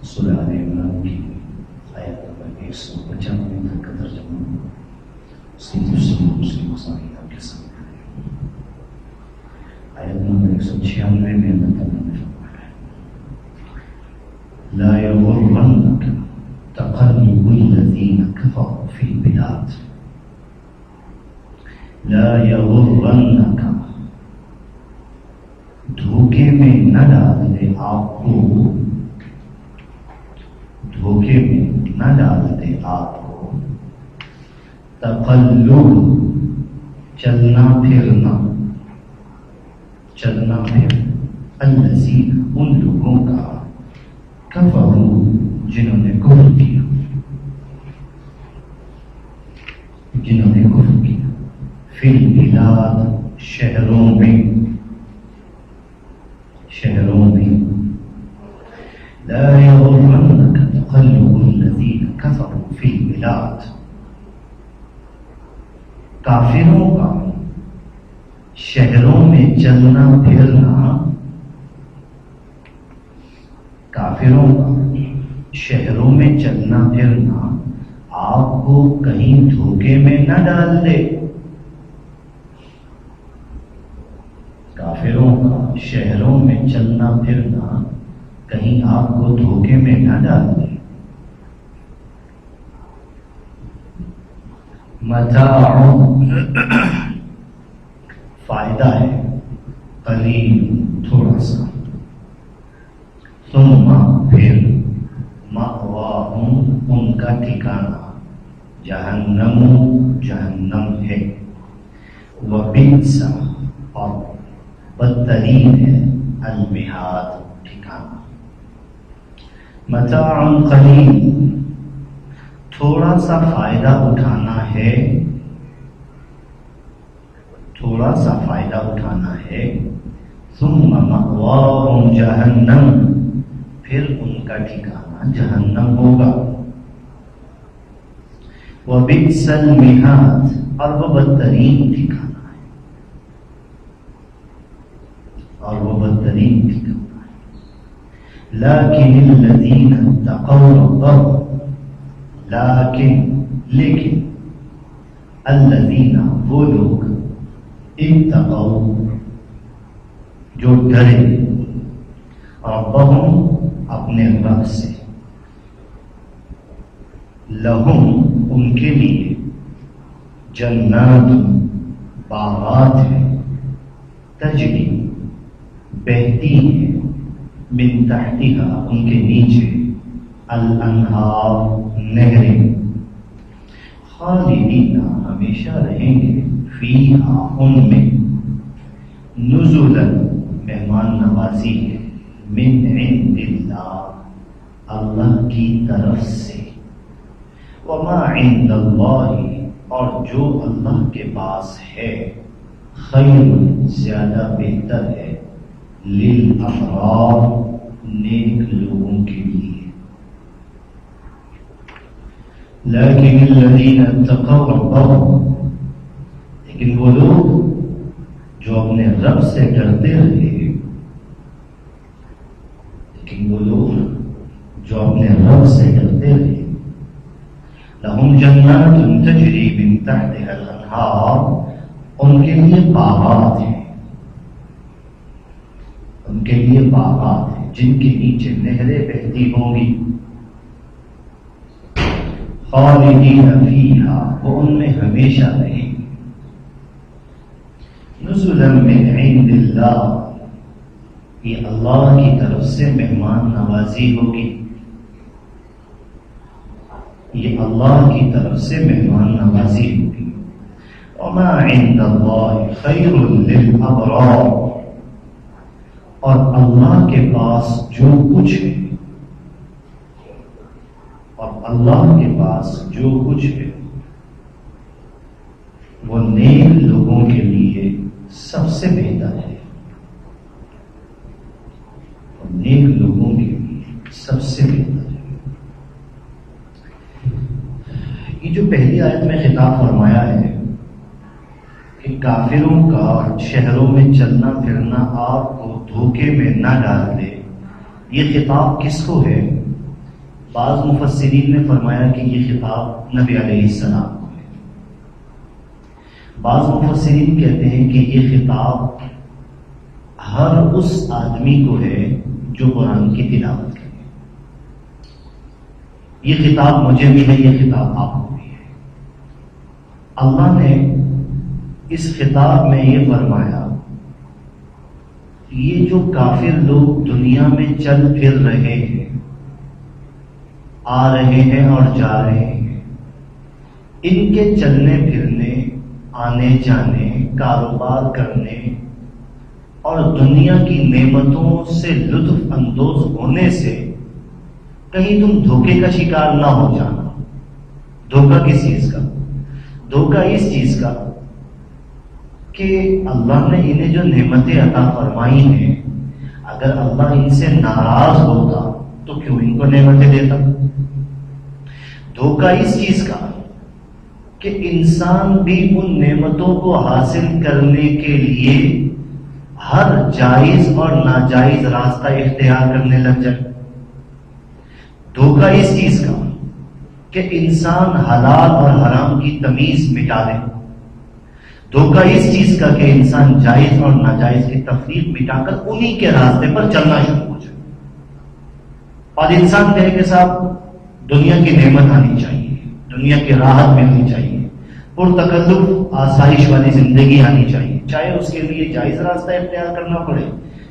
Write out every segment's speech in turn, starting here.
سورہ آل عمران کی آیت نمبر 195 تک کا ترجمہ اس کی تفسیر مسلم مسائل آپ کے سامنے ہے۔ آیت نمبر 196 میں اللہ تعالیٰ نے فرمایا لا يغرنك تقلب الذين كفروا في البلاد لا يغرنك دھوکے میں نہ ڈال دے آپ کو، دھوکے میں نہ ڈال دے آپ کو تقلب چلنا پھرنا، چلنا پھرنا الذین ان لوگوں کا کفروا جنہوں نے کفر کیا، جنہوں نے کفر کیا فی البلاد شہروں میں، شہروں میں لا يغرنك تقلب الذين كفروا في البلاد، کافروں کا شہروں میں چلنا پھرنا، کافروں کا شہروں میں چلنا پھرنا آپ کو کہیں دھوکے میں نہ ڈال دے، کافروں کا شہروں میں چلنا پھرنا کہیں آپ کو دھوکے میں نہ ڈال دے۔ متاع فائدہ ہے، قلیل تھوڑا سا، ثم پھر مأواہم ان کا ٹھکانہ جہنم، جہنم ہے، وبئس اور بدترین ہے المہاد ٹھکانہ۔ متاع قلیل تھوڑا سا فائدہ اٹھانا ہے، تھوڑا سا فائدہ اٹھانا ہے، ثم مأواہم جہنم پھر ان کا ٹھکانہ جہنم ہوگا، وبئس المہاد اور وہ بدترین ٹھکانہ ہے، اور وہ بدترین ٹھکانہ ہے۔ لیکن الذین اتقوا ربهم لیکن الذین وہ لوگ اتقوا جو ڈرے ربهم اپنے رب سے، لہم ان کے لیے جنات باغات ہیں، تجری بہتی ہیں، من تحتها ان کے نیچے الانہار نہریں، خالدین ہمیشہ رہیں گے، فیہا ان میں، نزلا مہمان نوازی ہے، من عند اللہ اللہ کی طرف سے، وما عند اللہ اور جو اللہ کے پاس ہے، خیر زیادہ بہتر ہے، للابرار نیک لوگوں کے لیے۔ لیکن الذین اتقوا ربهم لیکن وہ لوگ جو اپنے رب سے ڈرتے رہے، لیکن وہ لوگ جو اپنے رب سے ڈرتے رہے، لہم جنات تجری من تحتها الانہار ان کے لیے باغات ہیں، ان کے لیے باغات ہیں جن کے نیچے نہریں بہتی ہوں گی، خالدین فیہا وہ ان میں ہمیشہ رہیں گے، نزلا من عند اللہ یہ اللہ کی طرف سے مہمان نوازی ہوگی، یہ اللہ کی طرف سے مہمان نوازی ہوگی، وما عند اللہ خیر للابرار اور اللہ کے پاس جو کچھ ہے، اور اللہ کے پاس جو کچھ ہے وہ نیک لوگوں کے لیے سب سے بہتر ہے، اور نیک لوگوں کے لیے سب سے بہتر ہے۔ یہ جو پہلی آیت میں خطاب فرمایا ہے کہ کافروں کا شہروں میں چلنا پھرنا آپ کو دھوکے میں نہ ڈال دے، یہ خطاب کس کو ہے؟ بعض مفسرین نے فرمایا کہ یہ خطاب نبی علیہ السلام کو ہے۔ بعض مفسرین کہتے ہیں کہ یہ خطاب ہر اس آدمی کو ہے جو قرآن کی تلاوت کرے۔ یہ خطاب مجھے بھی ہے، یہ خطاب آپ کو بھی ہے۔ اللہ نے اس خطاب میں یہ فرمایا، یہ جو کافر لوگ دنیا میں چل پھر رہے ہیں، آ رہے ہیں اور جا رہے ہیں، ان کے چلنے پھرنے، آنے جانے، کاروبار کرنے اور دنیا کی نعمتوں سے لطف اندوز ہونے سے کہیں تم دھوکے کا شکار نہ ہو جانا۔ دھوکہ کس چیز کا؟ دھوکہ اس چیز کا کہ اللہ نے انہیں جو نعمتیں عطا فرمائی ہیں، اگر اللہ ان سے ناراض ہوتا تو کیوں ان کو نعمتیں دیتا؟ دھوکہ اس چیز کا کہ انسان بھی ان نعمتوں کو حاصل کرنے کے لیے ہر جائز اور ناجائز راستہ اختیار کرنے لگ جائے۔ دھوکہ اس چیز کا کہ انسان حلال اور حرام کی تمیز مٹا دے۔ دھوکہ اس چیز کا کہ انسان جائز اور ناجائز کی تفریق مٹا کر انہی کے راستے پر چلنا شروع ہو جائے، اور انسان کہے کہ صاحب دنیا کی نعمت آنی چاہیے، دنیا کی راحت ملنی چاہیے، پرتکلف آسائش والی زندگی آنی چاہیے، چاہے اس کے لیے جائز راستہ اختیار کرنا پڑے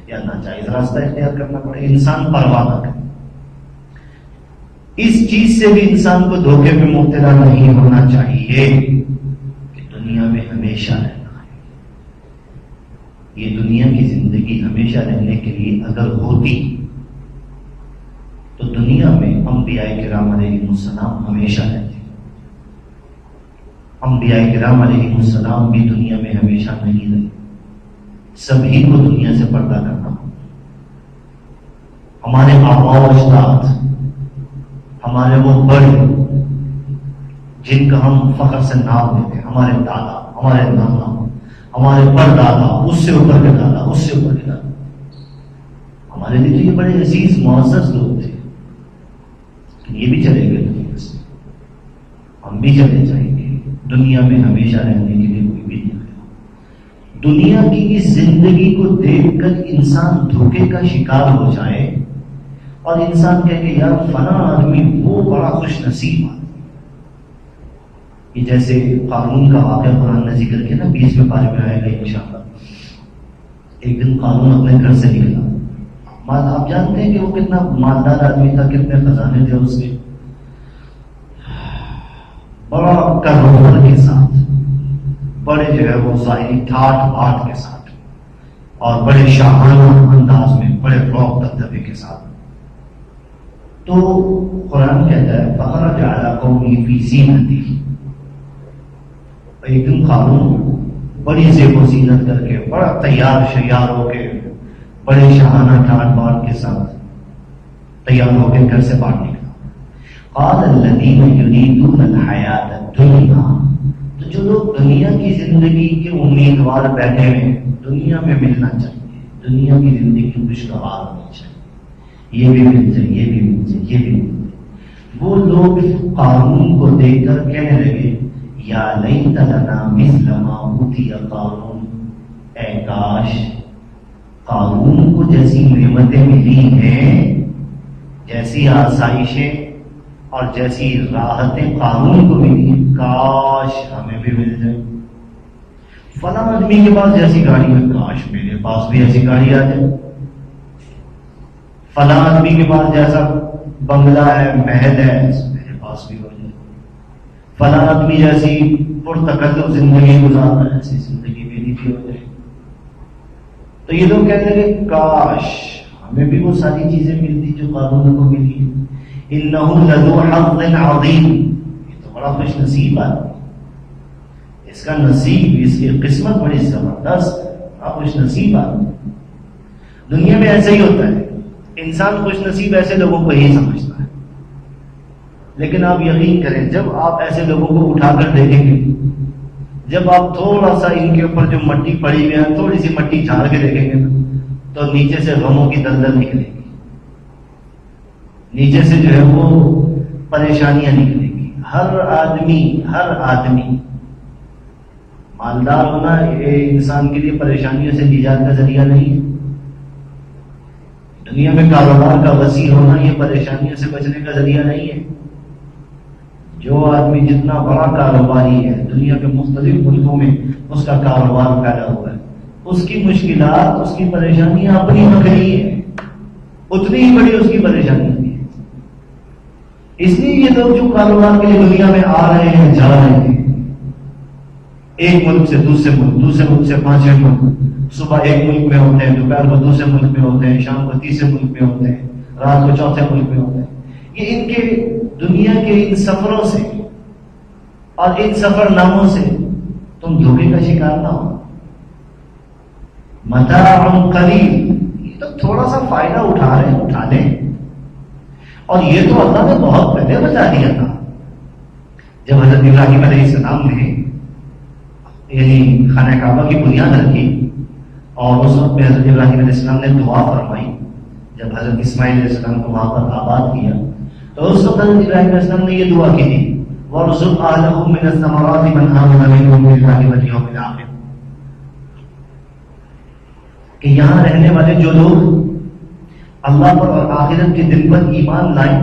یا ناجائز راستہ اختیار کرنا پڑے، انسان پرواہ نہ کرے۔ اس چیز سے بھی انسان کو دھوکے میں مبتلا نہیں ہونا چاہیے کہ دنیا میں ہمیشہ رہنا ہے۔ یہ دنیا کی زندگی ہمیشہ رہنے کے لیے اگر ہوتی تو دنیا میں انبیاء کرام علیہ السلام ہمیشہ رہتے۔ انبیاء کرام علیہ السلام بھی دنیا میں ہمیشہ نہیں رہے، سبھی کو دنیا سے پردہ کرنا ہوتا۔ ہمارے آباء و اجداد، ہمارے وہ بڑے جن کا ہم فخر سے نام دیتے ہیں، ہمارے دادا، ہمارے نانا، ہمارے پردادا، اس سے اوپر کے دادا، اس سے اوپر کے دادا، ہمارے لیے تو یہ بڑے عزیز معزز لوگ تھے، یہ بھی چلے گئے دنیا سے، ہم بھی چلے جائیں گے۔ دنیا میں ہمیشہ رہنے کے لیے کوئی بھی نہیں آیا۔ دنیا کی اس زندگی کو دیکھ کر انسان دھوکے کا شکار ہو جائے اور انسان کہے کہ یار فلاں آدمی وہ بڑا خوش نصیب آدمی۔ یہ جیسے قارون کا واقعہ قرآن نے ذکر کیا نا، 20ویں پارے میں آئے گا انشاءاللہ۔ ایک دن قارون اپنے گھر سے نکلا، آپ جانتے ہیں کہ وہ کتنا مالدار آدمی تھا، کتنے خزانے تھے اس کے، بڑا کروڑ کے ساتھ، بڑے جو ہے وہ ظاہری ٹھاٹ باٹ کے ساتھ اور بڑے شاہانہ انداز میں، بڑے روب دبدبے کے ساتھ۔ تو قرآن کہتا ہے فخرج علی قومہ فی زینتہ، ایک دن قارون بڑی زیب و زینت کر کے، بڑا تیار شیار ہو کے، بڑے شاہانہ ٹھاٹ باٹ کے ساتھ تیار ہو کے گھر سے باہر نکلا۔ قال الذین یریدون الحیاۃ الدنیا، تو جو لوگ دنیا کی زندگی کے امیدوار بیٹھے ہیں، دنیا میں ملنا چاہیے، دنیا کی زندگی خوشگوار ہونی چاہیے، یہ بھی مل جائے، یہ بھی مل جائے، یہ بھی مل جائے، وہ لوگ قارون کو دیکھ کر کہنے لگے یا لیت لنا مثل ما اوتی قارون، اے کاش قارون کو جیسی نعمتیں ملی ہیں، جیسی آسائشیں اور جیسی راحتیں قارون کو ملی ہیں، کاش ہمیں بھی مل جائے۔ فلاں آدمی کے پاس جیسی گاڑی ہے، کاش میرے پاس بھی ایسی گاڑی آ جائے۔ فلاں آدمی کے پاس جیسا بنگلہ ہے، محل ہے، میرے پاس بھی ہو جائے۔ فلاں آدمی جیسی پرتکلف زندگی گزارتا ہے، ایسی زندگی میری بھی ہو جائے۔ تو یہ لوگ کہتے ہیں کہ کاش ہمیں بھی وہ ساری چیزیں ملتی جو قارون کو ملی۔ انہ لذو حظ عظیم، یہ تو بڑا خوش نصیب آدمی، اس کا نصیب، اس کی قسمت بڑی زبردست ہے، بڑا خوش نصیب آدمی۔ دنیا میں ایسا ہی ہوتا ہے، انسان خوش نصیب ایسے لوگوں کو ہی سمجھتا ہے، لیکن آپ یقین کریں جب آپ ایسے لوگوں کو اٹھا کر دیکھیں گے، جب آپ تھوڑا سا ان کے اوپر جو مٹی پڑی ہوئی ہے تھوڑی سی مٹی جھاڑ کے دیکھیں گے تو نیچے سے غموں کی دلدل نکلے گی، نیچے سے جو ہے وہ پریشانیاں نکلیں گی۔ ہر آدمی مالدار ہونا یہ انسان کے لیے پریشانیوں سے نجات کا ذریعہ نہیں ہے، دنیا میں کاروبار کا وسیع ہونا یہ پریشانیوں سے بچنے کا ذریعہ نہیں ہے۔ جو آدمی جتنا بڑا کاروباری ہے دنیا کے مختلف ملکوں میں اس کا کاروبار پھیلا ہوا ہے، اس کی مشکلات اس کی پریشانیاں اپنی بکری ہیں، اتنی ہی بڑی اس کی پریشانی ہے۔ اس لیے یہ لوگ جو کاروبار کے لیے دنیا میں آ رہے ہیں جا رہے ہیں، ایک ملک سے دوسرے ملک سے پانچویں ملک، صبح ایک ملک میں ہوتے ہیں، دوپہر کو دوسرے ملک میں ہوتے ہیں، شام کو تیسرے ملک میں ہوتے ہیں، رات کو چوتھے ملک میں ہوتے ہیں۔ یہ ان کے دنیا کے ان سفروں سے اور ان سفر ناموں سے تم دھوکے کا شکار نہ ہو۔ متاع قلیل، یہ تو تھوڑا سا فائدہ اٹھا رہے ہیں، اٹھا لیں، اور یہ تو اللہ نے بہت پہلے بتا دیا تھا۔ جب حضرت ابراہیم علیہ السلام نے یعنی خانہ کعبہ کی بنیاد رکھی اور اس وقت میں حضرت ابراہیم علیہ السلام نے دعا فرمائی، جب حضرت اسماعیل علیہ السلام کو وہاں پر آباد کیا تو اس وقت حضرت ابراہیم علیہ السلام نے یہ دعا کی تھی، وَارْزُقْ أَهْلَهُ مِنَ الثَّمَرَاتِ مَنْ آمَنَ مِنْهُم بِاللَّهِ وَالْيَوْمِ الْآخِرِ، کہ یہاں رہنے والے جو لوگ اللہ پر اور آخرت کے دن پر ایمان لائیں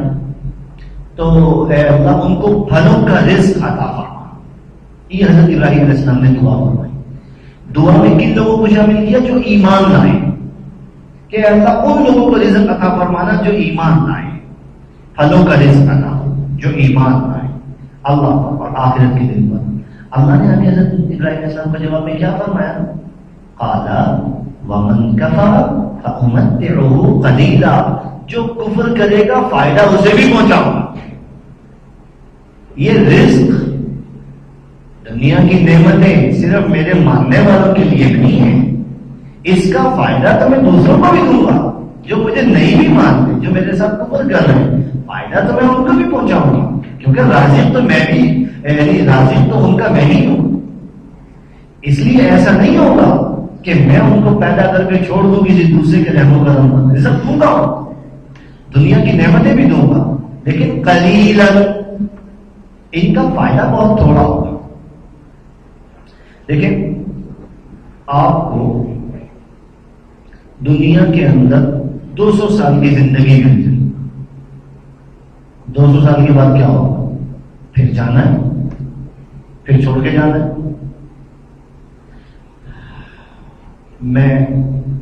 تو اے اللہ ان کو پھلوں کا رزق عطا فرما۔ یہ حضرت ابراہیم علیہ السلام نے دعا فرمائی۔ دعا میں کن لوگوں کو شامل کیا؟ جو ایمان لائیں، کہ اللہ ان لوگوں کو رزق عطا فرمانا جو ایمان لائیں، پھلوں کا رزق عطا جو ایمان لائیں اللہ پر اور آخرت کے دن پر۔ اللہ نے ہمیں حضرت ابراہیم علیہ السلام کے جواب میں کیا فرمایا؟ قال ومن کفر فأمتعه قلیلا، جو کفر کرے گا فائدہ اسے بھی پہنچاؤں گا۔ یہ رزق دنیا کی نعمتیں صرف میرے ماننے والوں کے لیے نہیں ہے، اس کا فائدہ تو میں دوسروں کو بھی دوں گا، جو مجھے نہیں بھی مانتے، جو میرے ساتھ کفر کر رہے ہیں، فائدہ تو میں ان کو بھی پہنچاؤں گا، کیونکہ رازق تو میں بھی، یعنی رازق تو ان کا میں ہی ہوں۔ اس لیے ایسا نہیں ہوگا کہ میں ان کو پیدا کر کے چھوڑ دوں کسی دوسرے کے رحم و کرم پر، رزق دوں گا، دنیا کی نعمتیں بھی دوں گا، لیکن قلیلا، ان کا فائدہ بہت تھوڑا ہوگا۔ دیکھیں، آپ کو دنیا کے اندر 200 سال کی زندگی مل جائے، 200 سال کے بعد کیا ہوگا؟ پھر جانا ہے، پھر چھوڑ کے جانا ہے۔ میں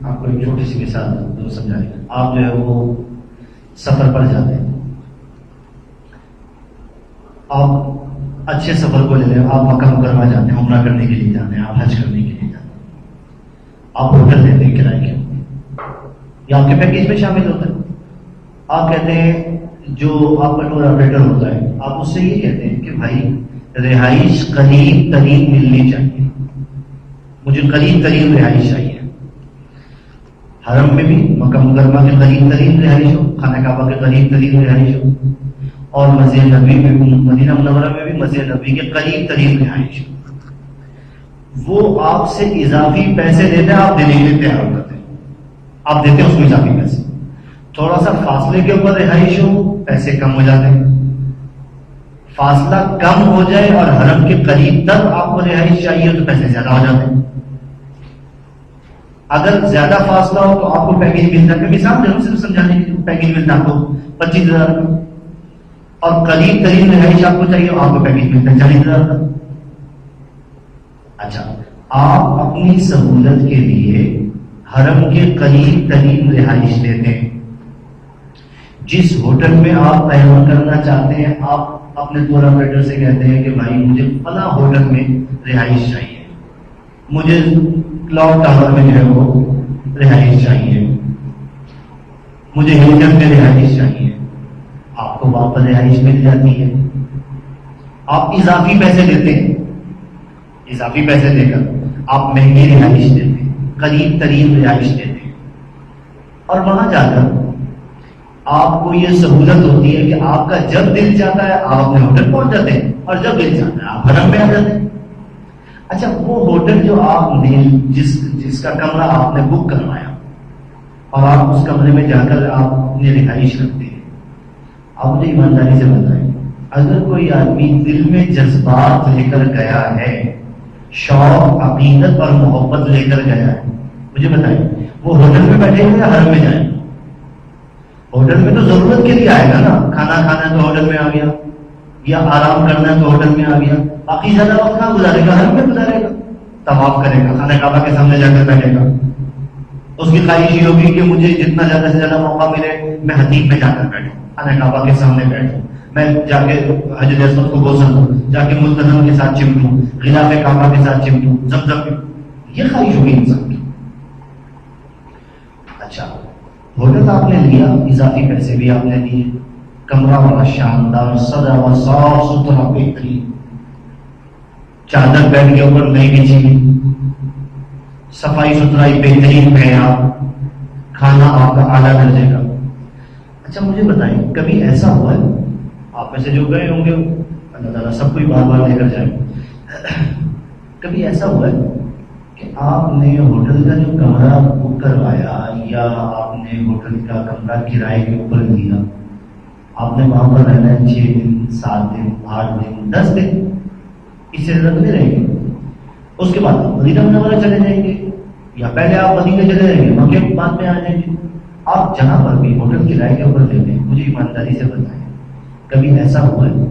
آپ کو ایک چھوٹی سی مثال سمجھائیں۔ آپ جو ہے وہ سفر پر جاتے ہیں، آپ اچھے سفر کو لے لیں، آپ مکہ مکرمہ جاتے ہیں، عمرہ کرنے کے لیے جاتے ہیں، آپ حج کرنے کے لیے جاتے ہیں، آپ ہوٹل لیتے ہیں کرائے کے، یہ آپ کے پیکیج میں شامل ہوتا ہے۔ آپ کہتے ہیں، جو آپ کا ٹور آپریٹر ہوتا ہے، آپ اس سے یہ کہتے ہیں کہ بھائی رہائش قریب ترین ملنی چاہیے، مجھے قریب ترین رہائش چاہیے، حرم میں بھی مکہ مکرمہ کے قریب ترین رہائش ہو، خانہ کعبہ کے قریب ترین رہائش ہو، اور مسجد نبوی میں بھی، مدینہ منورہ میں بھی مسجد نبوی کے قریب ترین رہائش ہو۔ وہ آپ سے اضافی پیسے دیتے ہیں، آپ دینے کے لیے تیار ہوتے ہیں، آپ دیتے ہیں اس کو اضافی پیسے۔ تھوڑا سا فاصلے کے اوپر رہائش ہو، پیسے کم ہو جاتے ہیں، فاصلہ کم ہو جائے اور حرم کے قریب تک آپ کو رہائش چاہیے تو پیسے زیادہ ہو جاتے ہیں۔ اگر زیادہ فاصلہ ہو تو آپ کو پیکیج ملتا ہے، مثال دے صرف سمجھانے کے لیے، پیکیج ملتا ہے آپ کو 25,000 کا، اور قریب ترین رہائش آپ کو چاہیے، آپ کو پیکیج ملتا ہے 40,000 کا۔ اچھا، آپ اپنی سہولت کے لیے حرم کے قریب ترین رہائش لیتے ہیں، جس ہوٹل میں آپ قیام کرنا چاہتے ہیں آپ اپنے ٹور آپریٹر سے کہتے ہیں کہ بھائی مجھے فلاں ہوٹل میں رہائش چاہیے، مجھے کلاؤڈ ٹاور میں جو ہے وہ رہائش چاہیے، مجھے ہلٹن میں رہائش چاہیے، آپ کو وہاں پر رہائش مل جاتی ہے۔ آپ اضافی پیسے دیتے ہیں، اضافی پیسے دے کر آپ مہنگی رہائش دیتے ہیں، قریب ترین رہائش دیتے ہیں، اور وہاں جا کر آپ کو یہ سہولت ہوتی ہے کہ آپ کا جب دل چاہتا ہے آپ اپنے ہوٹل پہنچ جاتے ہیں، اور جب دل چاہتا ہے آپ حرم میں آ جاتے ہیں۔ اچھا وہ ہوٹل جو آپ نے جس کا کمرہ آپ نے بک کروایا اور آپ اس کمرے میں جا کر آپ اپنی رہائش رکھتے ہیں، آپ مجھے ایمانداری سے بتائیں، اگر کوئی آدمی دل میں جذبات لے کر گیا ہے، شوق عقیدت اور محبت لے کر گیا ہے، مجھے بتائیں وہ ہوٹل میں بیٹھے ہوئے یا حرم میں جائیں؟ ہوٹل میں تو ضرورت کے لیے آئے گا نا، کھانا کھانا ہے تو ہوٹل میں آ گیا، یا آرام کرنا ہے تو ہوٹل میں آ گیا، باقی زیادہ وقت کہاں گزارے گا؟ حرم میں گزارے گا، طواف کرے گا، خانہ کعبہ کے سامنے جا کر بیٹھے گا، اس کی خواہش یہ ہوگی کہ مجھے جتنا زیادہ سے زیادہ موقع ملے میں حتیب میں جا کر بیٹھوں، خانہ کعبہ کے سامنے بیٹھوں، میں جا کے حجر اسود کو بوسا دوں، جا کے ملتزم کے ساتھ چمٹوں، غلاف کعبہ کے ساتھ چمٹوں، زمزم، یہ خواہش ہوگی انسان کی۔ اچھا ہوٹل آپ نے لیا، اضافی پیسے بھی آپ نے دیے، کمرہ بڑا شاندار سجا ہوا صاف ستھرا بہترین، چادر بیڈ کے اوپر نہیں بچھی، صفائی ستھرائی بہترین معیار، کھانا آپ کا اعلیٰ درجے کا۔ اچھا مجھے بتائیں کبھی ایسا ہوا ہے، آپ میں سے جو گئے ہوں گے اللہ تعالیٰ سب کو ہی بار بار لے کر جائے، کبھی ایسا ہوا ہے کہ آپ نے ہوٹل کا جو کمرہ بک کروایا یا آپ نے ہوٹل کا کمرہ کرائے کے اوپر لیا، آپ نے وہاں پر رہنا ہے 6 دن 7 دن 8 دن 10 دن، اس سے زیادہ نہیں رہیں گے، اس کے بعد مدینہ منورہ چلے جائیں گے یا پہلے آپ مدینہ چلے جائیں گے وہاں کے بعد میں آ جائیں گے، آپ جہاں پر بھی ہوٹل کرائے کے اوپر لیتے ہیں، مجھے ایمانداری سے بتائیں کبھی ایسا ہوا ہے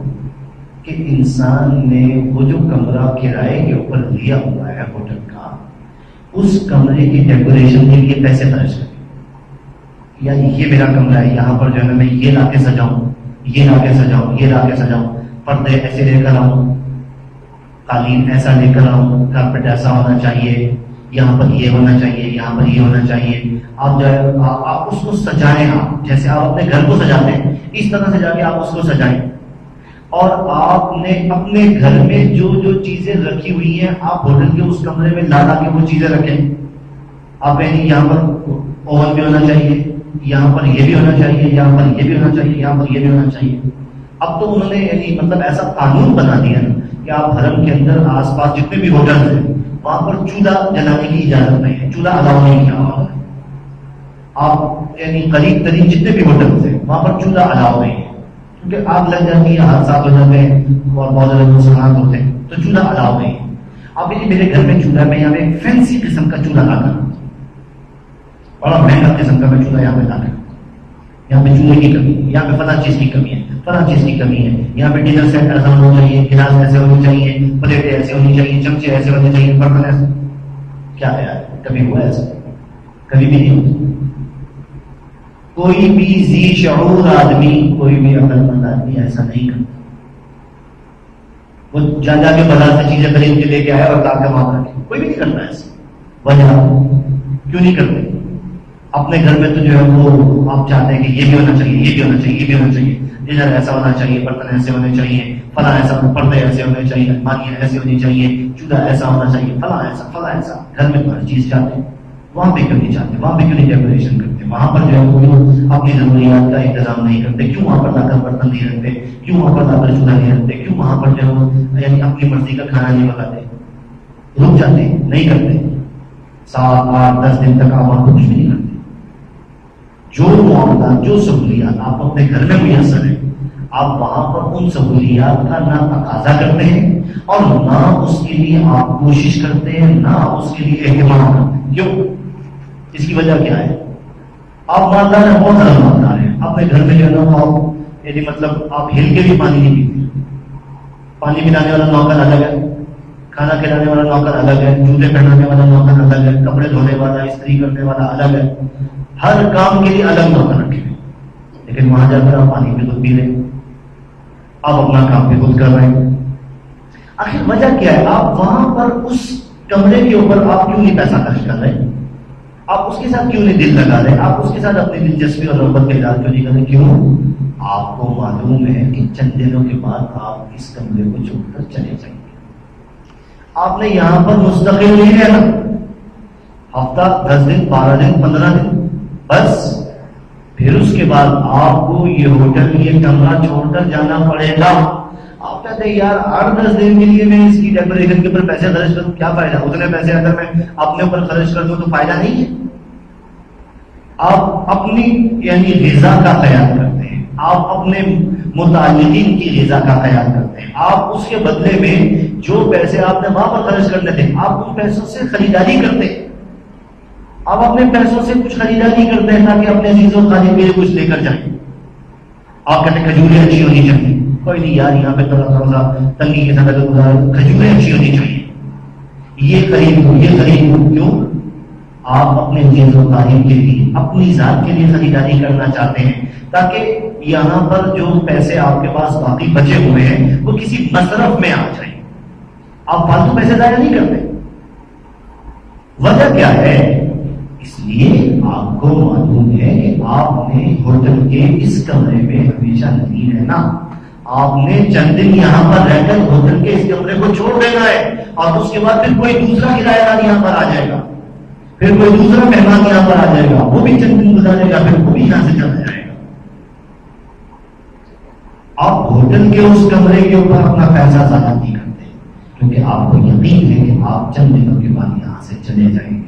کہ انسان نے وہ جو کمرہ کرائے کے اوپر لیا ہوا ہے ہوٹل کا، اس کمرے کی ڈیکوریشن کے لیے پیسے خرچ کریں، یا یہ میرا کمرہ ہے یہاں پر جو ہے میں یہ لا کے سجاؤں، یہ لا کے سجاؤں، یہ لا کے سجاؤں، پردے ایسے لے کر آؤں، قالین ایسا لے کر آؤں، کارپیٹ ایسا ہونا چاہیے، یہاں پر یہ ہونا چاہیے، یہاں پر یہ ہونا چاہیے، آپ جو ہے آپ اس کو سجائیں، آپ جیسے آپ اپنے گھر کو سجاتے ہیں اس طرح سجا کے آپ اس کو سجائیں، اور آپ نے اپنے گھر میں جو جو چیزیں رکھی ہوئی ہیں آپ ہوٹل کے اس کمرے میں لا کے وہ چیزیں رکھیں، آپ کہیں یہاں پر اوون بھی ہونا چاہیے، یہاں پر یہ بھی ہونا چاہیے، یہاں پر یہ بھی ہونا چاہیے، یہاں پر یہ بھی ہونا چاہیے۔ اب تو انہوں نے یعنی مطلب ایسا قانون بنا دیا نا کہ آپ حرم کے اندر آس پاس جتنے بھی ہوٹل ہیں وہاں پر چولہا جلانے کی اجازت نہیں ہے، چولہا الاؤ نہیں کیا ہوا ہے، آپ یعنی قریب ترین جتنے بھی ہوٹل ہیں وہاں پر چولہا الاؤ نہیں ہے، کیونکہ آگ لگ جاتی ہے، حادثات ہو جاتے ہیں اور بہت زیادہ نقصانات ہوتے ہیں، تو چولہا الاؤ نہیں ہے۔ اب یہ میرے گھر میں چولہا، میں یہاں پہ ایک فینسی قسم کا چولہا لا کر، بڑا مہنگا قسم کا میں چولہا یہاں پہ لا کر، یہاں پہ چولہے کی کمی ہے، یہاں پہ فلاں چیز کی کمی ہے، فلاں چیز کی کمی ہے، یہاں پہ ڈنر سیٹ ایسا ہونا چاہیے، گلاس ایسے ہونے چاہیے، پلیٹیں ایسے ہونی چاہیے، چمچے ایسے ہونے چاہیے، برتن ایسے، کیا ہے یار کبھی ہوا ایسا؟ کبھی بھی نہیں ہوتا۔ کوئی بھی ذی شعور آدمی، کوئی بھی عقل مند آدمی ایسا نہیں کرتا، وہ جا جا کے بازار سے چیزیں خرید کے لے کے آیا اور لا کے وہاں رکھے، کوئی بھی نہیں کرتا ایسا۔ وجہ کیوں نہیں کرتے؟ اپنے گھر میں تو جو ہے وہ آپ چاہتے ہیں کہ یہ بھی ہونا چاہیے، یہ بھی ہونا چاہیے، یہ بھی ہونا چاہیے، ڈنر ایسا ہونا چاہیے، برتن ایسے ہونے چاہیے، فلاں ایسا، پردے ایسے ہونے چاہیے، الماریاں ایسے ہونی چاہیے، چولہا ایسا ہونا چاہیے، فلاں ایسا فلاں ایسا۔ گھر میں تو ہر چیز چاہتے ہیں، وہاں پہ کیوں نہیں چاہتے؟ وہاں پہ کیوں نہیں ڈیکوریشن کرتے؟ وہاں پر جو ہے وہ اپنی ضروریات کا انتظام نہیں کرتے، کیوں وہاں پر لا کر برتن نہیں رکھتے، کیوں وہاں پر لا کر چولہا نہیں رکھتے، کیوں وہاں پر جو ہے وہ یعنی اپنی مرضی کا کھانا نہیں پکاتے، رک جاتے نہیں کرتے، 7 8 10 دن تک آپ وہاں کچھ بھی نہیں کرتے۔ جو معاملات، جو سہولیات آپ اپنے گھر میں میسر ہیں، آپ وہاں پر ان سہولیات کا نہ تقاضا کرتے ہیں اور نہ اس کے لیے آپ کوشش کرتے ہیں، نہ اس کے لیے اہتمام کرتے ہیں۔ کیوں؟ اس کی وجہ کیا ہے؟ آپ مالدار ہیں، بہت زیادہ مالدار ہیں، اپنے گھر میں جو ہے نا آپ یعنی مطلب آپ ہل کے بھی پانی نہیں پیتے، پانی پلانے والا نوکر الگ ہے، کھانا کھلانے والا نوکر الگ ہے، جوتے پہنانے والا نوکر الگ ہے، کپڑے دھونے والا، استری کرنے والا الگ ہے، ہر کام کے لیے الگ نوکر رکھے ہوئے، لیکن وہاں جا کر آپ پانی بھی خود پی رہے ہیں، آپ اپنا کام بھی خود کر رہے ہیں۔ آخر وجہ کیا ہے؟ آپ وہاں پر اس کمرے کے اوپر آپ کیوں نہیں پیسہ خرچ کر رہے ہیں؟ آپ اس کے ساتھ کیوں نہیں دل لگا رہے؟ آپ اس کے ساتھ اپنی دلچسپی اور رغبت کا اظہار کیوں نہیں کر رہے؟ کیوں؟ آپ کو معلوم ہے کہ چند دنوں کے بعد آپ اس کمرے کو چھوڑ کر چلے جائیں گے، آپ نے یہاں پر مستقل نہیں رہنا، ہفتہ 10 دن 12 دن 15 دن بس، پھر اس کے بعد آپ کو یہ ہوٹل یہ کمرہ چھوڑ کر جانا پڑے گا۔ آپ کہتے ہیں یار 8-10 دن کے لیے میں اس کی ڈیکوریشن کے اوپر پیسے خرچ کروں، کیا فائدہ؟ اتنے پیسے اگر میں اپنے اوپر خرچ کر دوں تو فائدہ نہیں ہے۔ آپ اپنی یعنی غذا کا خیال کرتے ہیں، آپ اپنے متعلقین کی غذا کا خیال کرتے ہیں، آپ اس کے بدلے میں جو پیسے آپ نے وہاں پر خرچ کرنے تھے آپ ان پیسوں سے خریداری کرتے ہیں، آپ اپنے پیسوں سے کچھ خریداری کرتے ہیں تاکہ اپنے عزیز و خالد کے لیے کچھ لے کر جائیں۔ آپ کہتے ہیں کھجوریں اچھی ہونی چاہیے، کوئی نہیں یار یہاں پہ تھوڑا سا تنگی کے ساتھ کھجوریں اچھی ہونی چاہیے، یہ خرید کیوں؟ آپ اپنے عزیز و خالد کے لیے اپنی ذات کے لیے خریداری کرنا چاہتے ہیں تاکہ یہاں پر جو پیسے آپ کے پاس باقی بچے ہوئے ہیں وہ کسی مصرف میں آ جائیں۔ آپ فالتو پیسے ضائع نہیں کرتے۔ وجہ کیا ہے؟ اس لیے آپ کو معلوم ہے کہ آپ نے ہوٹل کے اس کمرے میں ہمیشہ نہیں رہنا، آپ نے چند دن یہاں پر رہ کر ہوٹل کے اس کمرے کو چھوڑ دینا ہے، اور اس کے بعد پھر کوئی دوسرا کرایہ دار یہاں پر آ جائے گا، پھر کوئی دوسرا مہمان یہاں پر آ جائے گا، وہ بھی چند دن گزارے گا، پھر وہ بھی یہاں سے چلا جائے گا۔ آپ ہوٹل کے اس کمرے کے اوپر اپنا پیسہ ضائع نہیں کرتے، کیونکہ آپ کو یقین ہے کہ آپ چند دنوں کے بعد یہاں سے چلے جائیں گے۔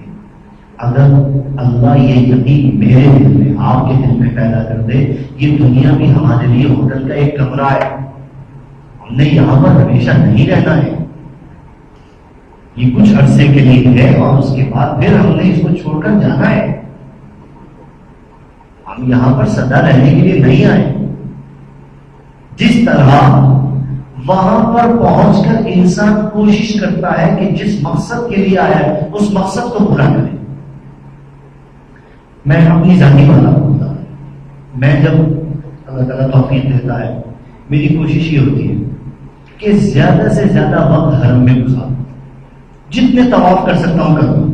اگر اللہ یہ یقین میرے دل میں آپ کے دل میں پیدا کر دے، یہ دنیا بھی ہمارے لیے ہوٹل کا ایک کمرہ ہے، ہم نے یہاں پر ہمیشہ نہیں رہنا ہے، یہ کچھ عرصے کے لیے ہے اور اس کے بعد پھر ہم نے اس کو چھوڑ کر جانا ہے، ہم یہاں پر سدا رہنے کے لیے نہیں آئے۔ جس طرح وہاں پر پہنچ کر انسان کوشش کرتا ہے کہ جس مقصد کے لیے آیا ہے اس مقصد کو پورا کرے۔ میں اپنی ذاتی بات بولتا ہوں، میں جب اللہ تعالیٰ توفیق دیتا ہے میری کوشش یہ ہوتی ہے کہ زیادہ سے زیادہ وقت حرم میں گزاروں، جتنے طواف کر سکتا ہوں کروں۔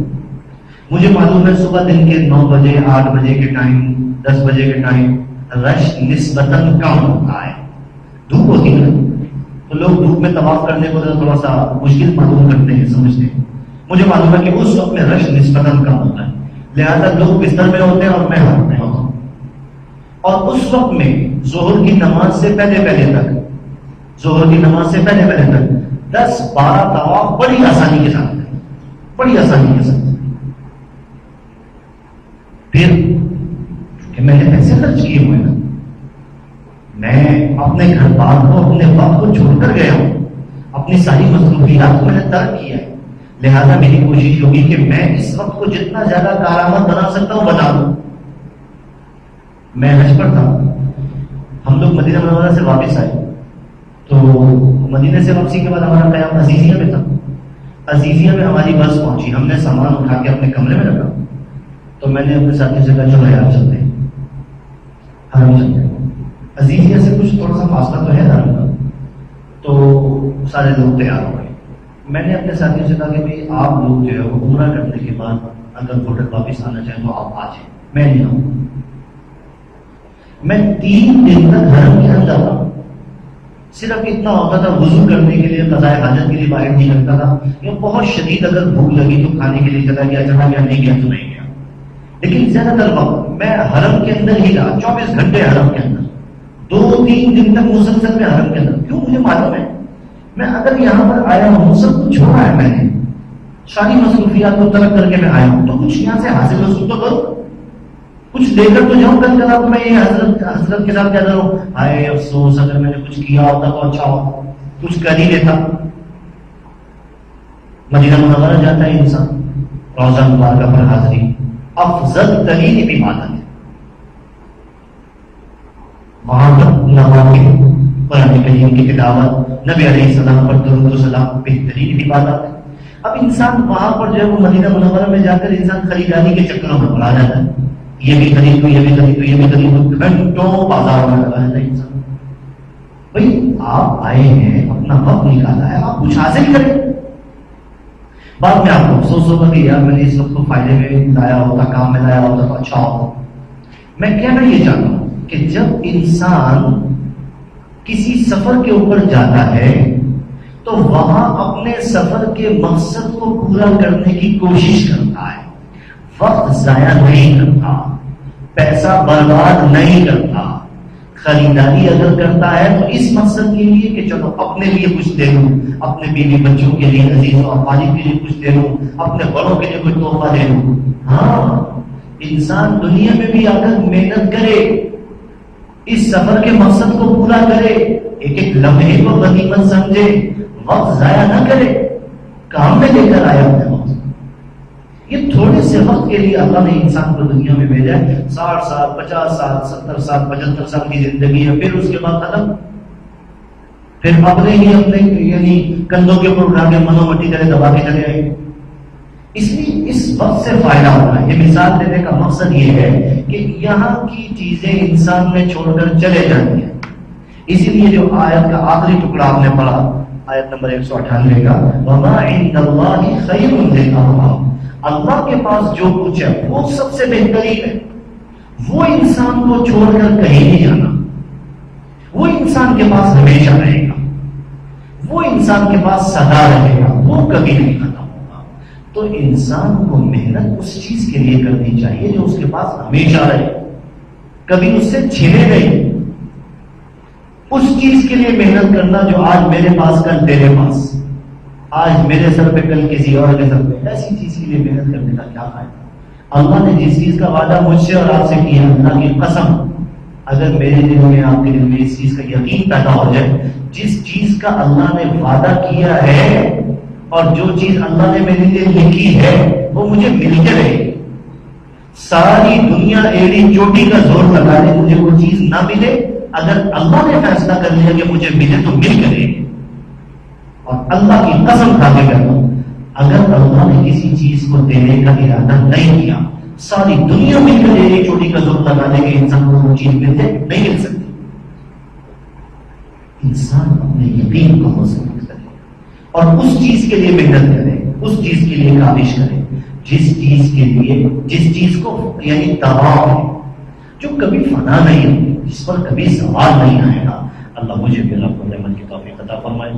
مجھے معلوم ہے صبح دن کے 9 بجے 8 بجے کے ٹائم 10 بجے کے ٹائم رش نسبتاً کم ہوتا ہے، دھوپ ہوتی ہے تو لوگ دھوپ میں طواف کرنے کو تھوڑا سا مشکل معلوم کرتے ہیں، سمجھتے ہیں۔ مجھے معلوم ہے کہ اس وقت میں رش نسبتاً کم ہوتا ہے، لہذا لوگ بستر میں ہوتے ہیں اور میں حرم میں ہوتا ہوں، اور اس وقت میں ظہر کی نماز سے پہلے تک 10-12 طواف بڑی آسانی کے ساتھ پھر کہ میں نے پیسے خرچ کیے ہوئے نا، میں اپنے گھر بار کو اپنے وقت کو چھوڑ کر گیا ہوں، اپنی ساری مصروفیات کو میں نے ترک کیا ہے، لہذا میری کوشش ہوگی کہ میں اس وقت کو جتنا زیادہ کارآمد بنا سکتا ہوں بنا دوں۔ میں حج پر تھا، ہم لوگ مدینہ منورہ سے واپس آئے تو مدینہ سے واپسی کے بعد ہمارا قیام عزیزیہ میں تھا۔ عزیزیہ میں ہماری بس پہنچی، ہم نے سامان اٹھا کے اپنے کمرے میں رکھا تو میں نے اپنے ساتھی سے کہا چلو یار چلتے ہیں حرم چلتے ہیں۔ عزیزیہ سے کچھ تھوڑا سا فاصلہ تو ہے حرم کا، تو سارے لوگ تیار ہو گئے۔ میں نے اپنے ساتھیوں سے کہا کہ بھائی آپ لوگ جو ہے وہ عمرہ کرنے کے بعد اگر ہوٹل واپس آنا چاہیں تو آپ آ جائیں، میں نہیں آؤں۔ میں 3 دن تک حرم کے اندر رہا، صرف اتنا ہوتا تھا وضو کرنے کے لیے قضاء حاجت کے لیے باہر نہیں لگتا تھا، یا بہت شدید اگر بھوک لگی تو کھانے کے لیے چلا گیا نہیں گیا تو نہیں گیا، لیکن زیادہ تر وقت میں حرم کے اندر ہی رہا، 24 گھنٹے حرم کے اندر، 2-3 دن تک مسلسل میں حرم کے اندر۔ کیوں؟ مجھے معلوم ہے میں اگر یہاں پر آیا ہوں، سب کچھ چھوڑا ہے میں نے، ساری مصروفیات کو ترک کر کے میں آیا ہوں، تو کچھ یہاں سے حاصل حصول تو کروں، کچھ لے کر تو جاؤں۔ کل تو میں یہ حضرت کے ساتھ کہہ رہا ہوں ہائے افسوس اگر میں نے کچھ کیا ہوتا تو اچھا ہوتا، کچھ کر ہی لیتا۔ مدینہ منورہ جاتا ہے انسان، روضہ مبارکہ پر حاضری افضل ترین عبادت ہے، وہاں پر نوافل، قرآن کریم کی تلاوت، نبی علیہ السلام پر درود و سلام بہترین عبادت ہے۔ اب انسان وہاں پر جو ہے وہ مدینہ منورہ میں جا کر انسان خریداری کے چکروں میں پڑا جاتا ہے، یہ بھی خرید لوں، یہ بھی خرید لوں، یہ بھی خرید لوں، گھنٹوں بازار میں لگا رہتا ہے انسان۔ بھائی آپ آئے ہیں، اپنا وقت نکالا ہے، آپ کچھ حاصل کریں، بعد میں آپ کو افسوس ہوگا کہ یار میں نے اس وقت کو فائدے میں لایا ہوتا، کام میں لایا ہوتا تو اچھا ہوتا۔ میں کہنا یہ چاہتا ہوں کہ جب انسان کسی سفر کے اوپر جاتا ہے تو وہاں اپنے سفر کے مقصد کو پورا کرنے کی کوشش کرتا ہے، وقت ضائع نہیں کرتا، پیسہ برباد نہیں کرتا، خریداری اگر کرتا ہے تو اس مقصد کے لیے کہ چلو اپنے لیے کچھ دے دوں، اپنے بیوی بچوں کے لیے، عزیز و افاجی کے لیے کچھ دے دوں، اپنے بڑوں کے لیے کوئی تحفہ دے دوں. ہاں انسان دنیا میں بھی آ کر محنت کرے، اس سفر کے مقصد کو پورا کرے، ایک ایک لمحے کو غنیمت سمجھے، وقت ضائع نہ کرے. کام میں لے کر آیا اپنے وقت. یہ تھوڑے سے وقت کے لیے اللہ نے انسان کو دنیا میں بھیجا ہے. 60 سال 50 سال 70 سال 75 سال کی زندگی ہے، پھر اس کے بعد ختم. پھر اپنے ہی اپنے یعنی کندھوں کے اوپر اٹھا کے منو مٹی کرے دبا کے چلے آئے. اس لیے اس وقت سے فائدہ ہونا ہے. یہ مثال دینے کا مقصد یہ ہے کہ یہاں کی چیزیں انسان نے چھوڑ کر چلے جانی ہیں. اسی لیے جو آیت کا آخری ٹکڑا آپ نے پڑھا، آیت نمبر 198 کا، وَمَا عِندَ اللَّهِ خَيْرٌ لِلْأَبْرَارِ، اللہ کے پاس جو کچھ ہے وہ سب سے بہترین ہے. وہ انسان کو چھوڑ کر کہیں نہیں جانا، وہ انسان کے پاس ہمیشہ رہے گا، وہ انسان کے پاس سدا رہے گا، وہ کبھی نہیں ختم ہوگا. تو انسان کو محنت اس چیز کے لیے کرنی چاہیے جو اس کے پاس ہمیشہ رہے، کبھی اس سے چھنے نہیں. اس چیز کے لیے محنت کرنا جو آج میرے پاس کل تیرے پاس، آج میرے سر پہ کل کسی اور کے سر پہ، ایسی چیز کے لیے محنت کرنے کا کیا فائدہ؟ اللہ نے جس چیز کا وعدہ مجھ سے اور آپ سے کیا، اللہ کی قسم، اگر میرے دل میں آپ کے دل میں اس چیز کا یقین پیدا ہو جائے، جس چیز کا اللہ نے وعدہ کیا ہے اور جو چیز اللہ نے میرے لیے لکھی ہے وہ مجھے مل کے رہے گی. ساری دنیا ایڑی چوٹی کا زور لگا دے، مجھے وہ چیز نہ ملے، اگر اللہ نے فیصلہ کر لیا کہ مجھے ملے تو مل کرے. اور اللہ کی قسم کھا کے کہتا ہوں، اگر اللہ نے کسی چیز کو دینے کا ارادہ نہیں کیا، ساری دنیا مل کر ایک چوٹی کا زور لگا دے کہ انسان کو وہ چیز ملتے نہیں مل سکتی. انسان اپنے یقین کو مضبوط کرے اور اس چیز کے لیے محنت کرے، اس چیز کے لیے کاوش کرے جس چیز کو یعنی دباؤ ہے، جو کبھی فنا نہیں ہوگی، جس پر کبھی سوال نہیں آئے گا. اللہ مجھے بھی رب العالمین کی توفیق عطا فرمائے.